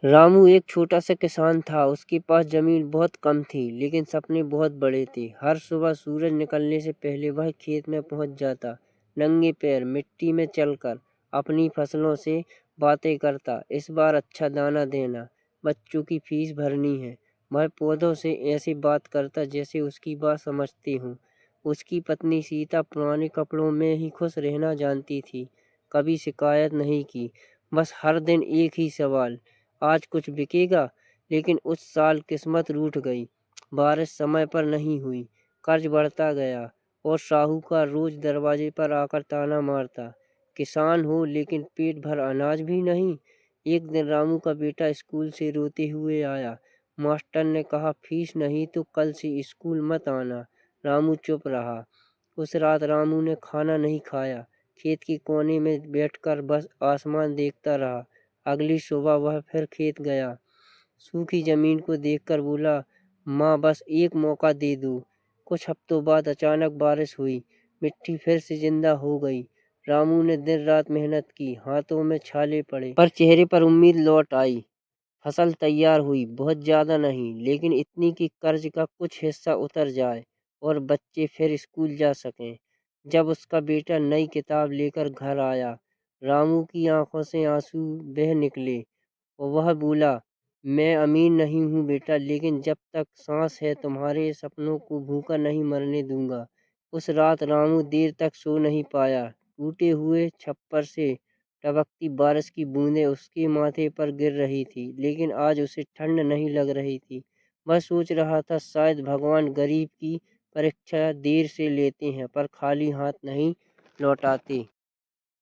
रामू एक छोटा सा किसान था। उसके पास जमीन बहुत कम थी, लेकिन सपने बहुत बड़े थे। हर सुबह सूरज निकलने से पहले वह खेत में पहुंच जाता। नंगे पैर मिट्टी में चलकर अपनी फसलों से बातें करता। इस बार अच्छा दाना देना, बच्चों की फीस भरनी है। वह पौधों से ऐसे बात करता जैसे उसकी बात समझती हूँ। उसकी पत्नी सीता पुराने कपड़ों में ही खुश रहना जानती थी। कभी शिकायत नहीं की। बस हर दिन एक ही सवाल, आज कुछ बिकेगा। लेकिन उस साल किस्मत रूठ गई। बारिश समय पर नहीं हुई, कर्ज बढ़ता गया और साहूकार रोज दरवाजे पर आकर ताना मारता। किसान हो लेकिन पेट भर अनाज भी नहीं। एक दिन रामू का बेटा स्कूल से रोते हुए आया। मास्टर ने कहा, फीस नहीं तो कल से स्कूल मत आना। रामू चुप रहा। उस रात रामू ने खाना नहीं खाया। खेत के कोने में बैठकर बस आसमान देखता रहा। अगली सुबह वह फिर खेत गया। सूखी जमीन को देखकर बोला, माँ बस एक मौका दे दो। कुछ हफ्तों बाद अचानक बारिश हुई। मिट्टी फिर से जिंदा हो गई। रामू ने दिन रात मेहनत की, हाथों में छाले पड़े, पर चेहरे पर उम्मीद लौट आई। फसल तैयार हुई, बहुत ज्यादा नहीं, लेकिन इतनी कि कर्ज का कुछ हिस्सा उतर जाए और बच्चे फिर स्कूल जा सकें। जब उसका बेटा नई किताब लेकर घर आया, रामू की आंखों से आंसू बह निकले और वह बोला, मैं अमीर नहीं हूँ बेटा, लेकिन जब तक सांस है तुम्हारे सपनों को भूखा नहीं मरने दूंगा। उस रात रामू देर तक सो नहीं पाया। टूटे हुए छप्पर से टपकती बारिश की बूंदें उसके माथे पर गिर रही थी, लेकिन आज उसे ठंड नहीं लग रही थी। वह सोच रहा था, शायद भगवान गरीब की परीक्षा देर से लेते हैं, पर खाली हाथ नहीं लौटाते।